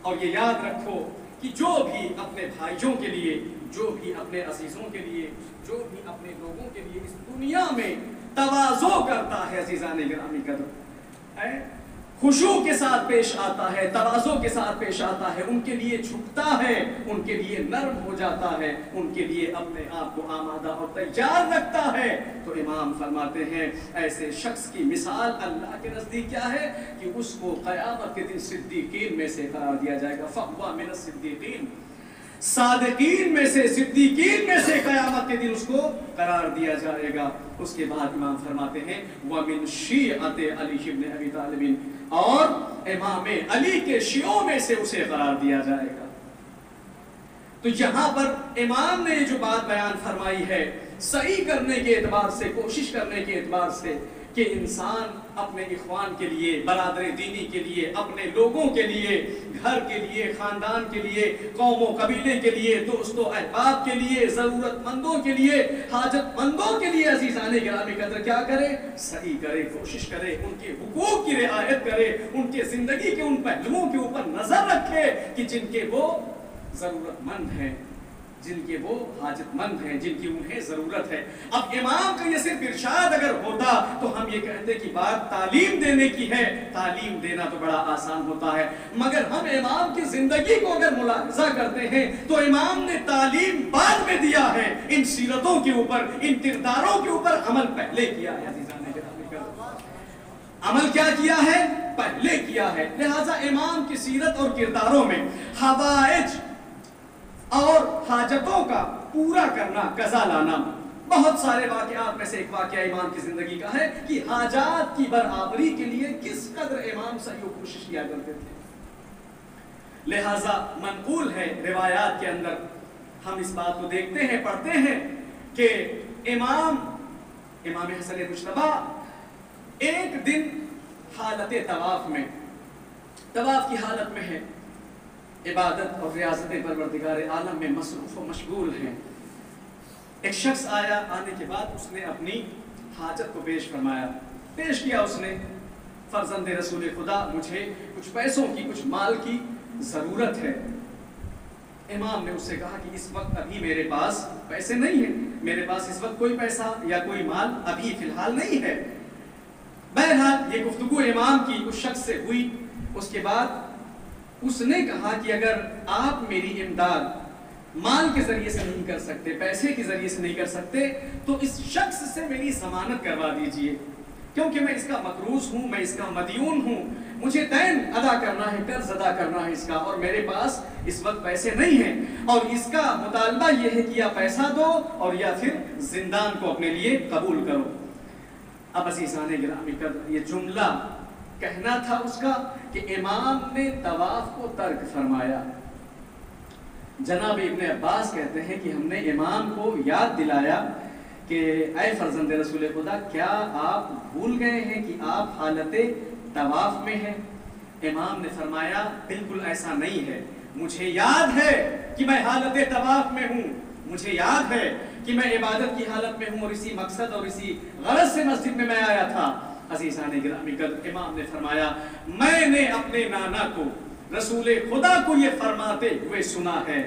اور یہ یاد رکھو کہ جو بھی اپنے بھائیوں کے لیے، جو بھی اپنے عزیزوں کے لیے، جو بھی اپنے لوگوں کے لیے اس دنیا میں تواضع کرتا ہے عزیزان گرامی قدر، خشوع کے ساتھ پیش آتا ہے، تواضع کے ساتھ پیش آتا ہے، ان کے لیے جھکتا ہے، ان کے لیے نرم ہو جاتا ہے، ان کے لیے اپنے آپ کو آمادہ اور تیار رکھتا ہے، تو امام فرماتے ہیں ایسے شخص کی مثال اللہ کے نزدیک کیا ہے کہ اس کو قیامت کے دن صدیقین میں سے قرار دیا جائے گا۔ فَهُوَ مِنَ الصِّدِّيقِينَ، صادقین میں سے، صدیقین میں سے قیامت کے دن اس کو قرار دیا جائے گا۔ اس کے بعد امام فرماتے ہیں وَمِن شِيعَةِ عَلِيِّ بْنِ أَبِي طَالِبٍ، اور امام علی کے شیعوں میں سے اسے قرار دیا جائے گا۔ تو یہاں پر امام نے جو بات بیان فرمائی ہے صحیح کرنے کے اعتبار سے، کوشش کرنے کے اعتبار سے، کہ انسان اپنے اخوان کے لیے، برادر دینی کے لیے، اپنے لوگوں کے لیے، گھر کے لیے، خاندان کے لیے، قوم و قبیلے کے لیے، دوست و احباب کے لیے، ضرورت مندوں کے لیے، حاجت مندوں کے لیے عزیزان گرامی قدر کیا کرے؟ صحیح کرے، کوشش کرے، ان کے حقوق کی رعایت کرے، ان کے زندگی کے ان پہلوؤں کے اوپر نظر رکھے کہ جن کے وہ ضرورت مند ہیں، جن کے وہ حاجت مند ہیں، جن کی انہیں ضرورت ہے۔ اب امام کا یہ صرف ارشاد اگر ہوتا تو ہم یہ کہتے کہ بات تعلیم دینے کی ہے، تعلیم دینا تو بڑا آسان ہوتا ہے، مگر ہم امام کی زندگی کو اگر ملاحظہ کرتے ہیں تو امام نے تعلیم بعد میں دیا ہے، ان سیرتوں کے اوپر، ان کرداروں کے اوپر عمل پہلے کیا ہے عزیزان گرامی، عمل کیا کیا ہے؟ پہلے کیا ہے۔ لہٰذا امام کی سیرت اور کرداروں میں حوائج اور حاجتوں کا پورا کرنا، قضا لانا، بہت سارے واقعات میں سے ایک واقعہ امام کی زندگی کا ہے کہ حاجات کی برابری کے لیے کس قدر امام صحیح کوشش کیا کرتے تھے۔ لہٰذا منقول ہے روایات کے اندر، ہم اس بات کو دیکھتے ہیں، پڑھتے ہیں کہ امام حسن مجتبیٰ ایک دن حالت طواف میں، طواف کی حالت میں ہے، عبادت اور ریاضت پروردگار عالم میں مصروف و مشغول ہیں۔ ایک شخص آیا، آنے کے بعد اس نے اپنی حاجت کو پیش فرمایا، پیش کیا اس نے، فرزند رسول خدا مجھے کچھ پیسوں کی، کچھ مال کی ضرورت ہے۔ امام نے اس سے کہا کہ اس وقت ابھی میرے پاس پیسے نہیں ہیں، میرے پاس اس وقت کوئی پیسہ یا کوئی مال ابھی فی الحال نہیں ہے۔ بہرحال یہ گفتگو امام کی اس شخص سے ہوئی، اس کے بعد اس نے کہا کہ اگر آپ میری امداد مال کے ذریعے سے نہیں کر سکتے، پیسے کے ذریعے سے نہیں کر سکتے، تو اس شخص سے میری ضمانت کروا دیجئے، کیونکہ میں اس کا مقروض ہوں، میں اس کا مدیون ہوں، مجھے دین ادا کرنا ہے، قرض ادا کرنا ہے اس کا، اور میرے پاس اس وقت پیسے نہیں ہیں، اور اس کا مطالبہ یہ ہے کہ یا پیسہ دو اور یا پھر زندان کو اپنے لیے قبول کرو۔ اب عزیزان گرامی قدر، یہ جملہ کہنا تھا اس کا کہ امام نے طواف کو ترک فرمایا۔ جناب ابن عباس کہتے ہیں کہ ہم نے امام کو یاد دلایا کہ اے فرزند رسول خدا، کیا آپ بھول گئے ہیں کہ آپ حالت طواف میں ہیں؟ امام نے فرمایا بالکل ایسا نہیں ہے، مجھے یاد ہے کہ میں حالت طواف میں ہوں، مجھے یاد ہے کہ میں عبادت کی حالت میں ہوں، اور اسی مقصد اور اسی غرض سے مسجد میں آیا تھا۔ عزیزان گرامی قدر، امام نے فرمایا میں نے اپنے نانا کو، رسول خدا کو یہ فرماتے ہوئے سنا ہے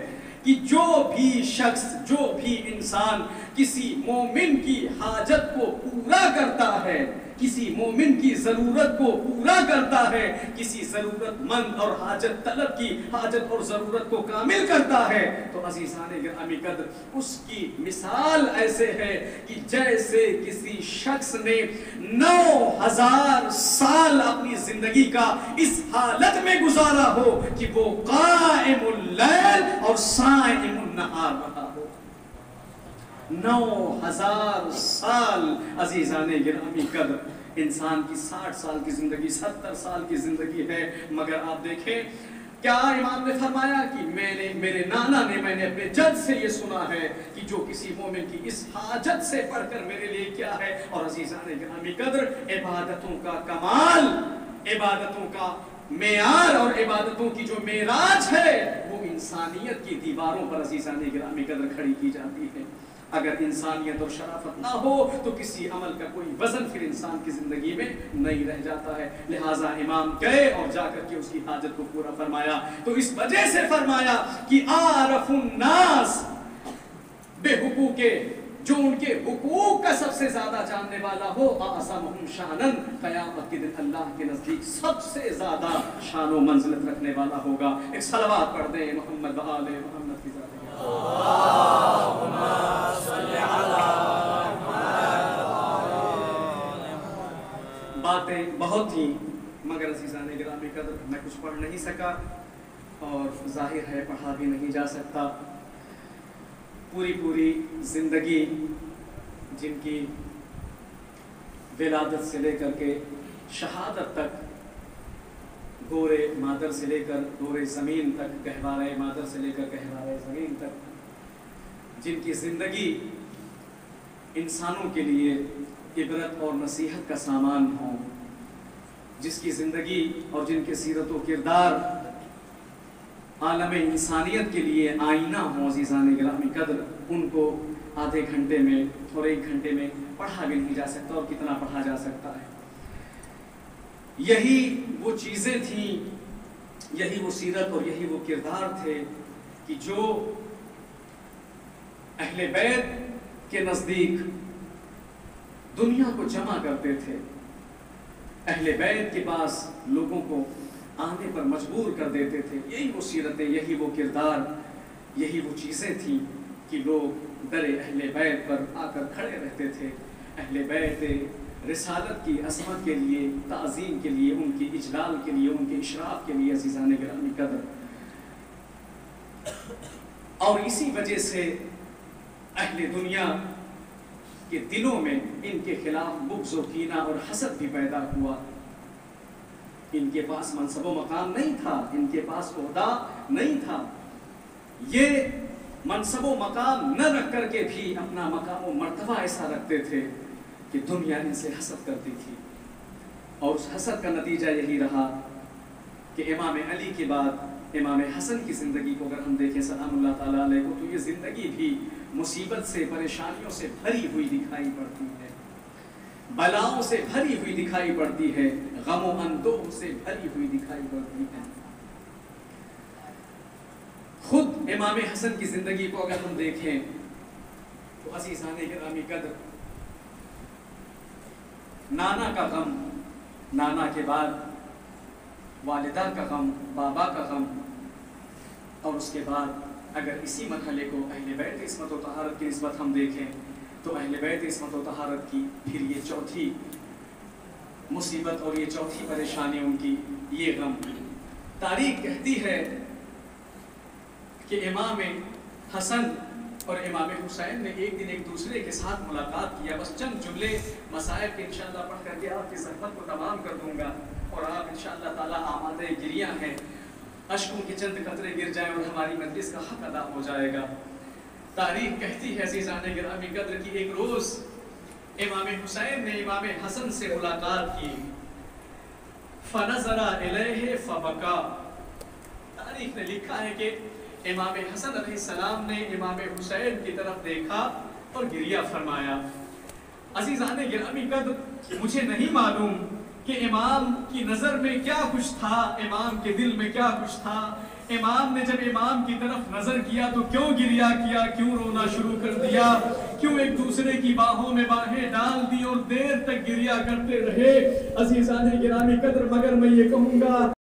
کہ جو بھی شخص، جو بھی انسان کسی مومن کی حاجت کو پورا کرتا ہے، کسی مومن کی ضرورت کو پورا کرتا ہے، کسی ضرورت مند اور حاجت طلب کی حاجت اور ضرورت کو کامل کرتا ہے، تو عزیزان گرامی قدر اس کی مثال ایسے ہے کہ جیسے کسی شخص نے 9000 سال اپنی زندگی کا اس حالت میں گزارا ہو کہ وہ قائم اللیل اور صائم النہار رہا ہو۔ 9000 سال عزیزان گرامی قدر انسان کی 60 سال کی زندگی 70 سال کی زندگی ہے، مگر آپ دیکھیں کیا امام نے فرمایا کہ میرے نانا نے، میں نے اپنے جد سے یہ سنا ہے کہ جو کسی مومن کی اس حاجت سے پڑھ کر میرے لیے کیا ہے۔ اور عزیزان گرامی قدر، عبادتوں کا کمال، عبادتوں کا معیار اور عبادتوں کی جو معراج ہے وہ انسانیت کی دیواروں پر عزیزان گرامی قدر کھڑی کی جاتی ہے۔ اگر انسانیت اور شرافت نہ ہو تو کسی عمل کا کوئی وزن پھر انسان کی زندگی میں نہیں رہ جاتا ہے۔ لہٰذا امام گئے اور جا کر کے اس کی حاجت کو پورا فرمایا، تو اس وجہ سے فرمایا کہ عارف الناس بے حقوق، جو ان کے حقوق کا سب سے زیادہ جاننے والا ہو، اعظمہم شانن، قیامت کے دن اللہ کے نزدیک سب سے زیادہ شان و منزلت رکھنے والا ہوگا۔ ایک صلوات پڑھ دیں محمد و آل محمد کی ذات۔ باتیں بہت تھیں مگر عزیزان گرامی قدر میں کچھ پڑھ نہیں سکا، اور ظاہر ہے پڑھا بھی نہیں جا سکتا۔ پوری زندگی جن کی ولادت سے لے کر کے شہادت تک، گورے مادر سے لے کر گورے زمین تک، گہوارے مادر سے لے کر گہوارے زمین تک، جن کی زندگی انسانوں کے لیے عبرت اور نصیحت کا سامان ہوں، جس کی زندگی اور جن کے سیرت و کردار عالم انسانیت کے لیے آئینہ ہوں عزیزان گرامی قدر، ان کو آدھے گھنٹے میں اور 1 گھنٹے میں پڑھا بھی نہیں جا سکتا، اور کتنا پڑھا جا سکتا ہے۔ یہی وہ چیزیں تھیں، یہی وہ سیرت اور یہی وہ کردار تھے کہ جو اہل بیت کے نزدیک دنیا کو جمع کرتے تھے، اہل بیت کے پاس لوگوں کو آنے پر مجبور کر دیتے تھے۔ یہی وہ سیرتیں، یہی وہ کردار، یہی وہ چیزیں تھیں کہ لوگ در اہل بیت پر آ کر کھڑے رہتے تھے، اہل بیت رسالت کی عظمت کے لیے، تعظیم کے لیے، ان کی اجلال کے لیے، ان کے اشراف کے لیے عزیزان گرامی قدر۔ اور اسی وجہ سے اہل دنیا کے دلوں میں ان کے خلاف بغض و کینہ اور حسد بھی پیدا ہوا۔ ان کے پاس منصب و مقام نہیں تھا، ان کے پاس عہدہ نہیں تھا، یہ منصب و مقام نہ رکھ کر کے بھی اپنا مقام و مرتبہ ایسا رکھتے تھے کہ دنیا ان سے حسد کرتی تھی۔ اور اس حسد کا نتیجہ یہی رہا کہ امام علی کے بعد امام حسن کی زندگی کو اگر ہم دیکھیں سلام اللہ تعالیٰ علیہ کو، تو یہ زندگی بھی مصیبت سے، پریشانیوں سے بھری ہوئی دکھائی پڑتی ہے، بلاؤں سے بھری ہوئی دکھائی پڑتی ہے، غم و اندوہ سے بھری ہوئی دکھائی پڑتی ہے۔ خود امام حسن کی زندگی کو اگر ہم دیکھیں تو عزیزان گرامی قدر، نانا کا غم، نانا کے بعد والدہ کا غم، بابا کا غم، اور اس کے بعد اگر اسی مرحلے کو اہل بیت عصمت و طہارت کی نسبت ہم دیکھیں تو اہل بیت عصمت و طہارت کی پھر یہ چوتھی مصیبت اور یہ چوتھی پریشانی ان کی، یہ غم۔ تاریخ کہتی ہے کہ امام حسن اور امام حسین نے ایک دن ایک دوسرے کے ساتھ ملاقات کیا۔ بس چند جملے مسائل کے انشاءاللہ پڑھ کر کے آپ کی زحمت کو تمام کر دوں گا، اور آپ انشاءاللہ تعالیٰ آمادہ گریاں ہیں، اشکوں کے چند قطرے گر جائیں اور ہماری مجلس کا حق ادا ہو جائے گا۔ تاریخ کہتی ہے عزیزان گرامی قدر کی ایک روز امام حسین نے امام حسن سے ملاقات کی، فنظر الیہ فبکا۔ تاریخ نے لکھا ہے کہ امام حسن علیہ السلام نے امام حسین کی طرف دیکھا اور گریہ فرمایا۔ عزیزان گرامی قدر، مجھے نہیں معلوم کہ امام کی نظر میں کیا کچھ تھا، امام کے دل میں کیا کچھ تھا۔ امام نے جب امام کی طرف نظر کیا تو کیوں گریہ کیا، کیوں رونا شروع کر دیا، کیوں ایک دوسرے کی باہوں میں باہیں ڈال دی اور دیر تک گریہ کرتے رہے عزیزان گرامی قدر۔ مگر میں یہ کہوں گا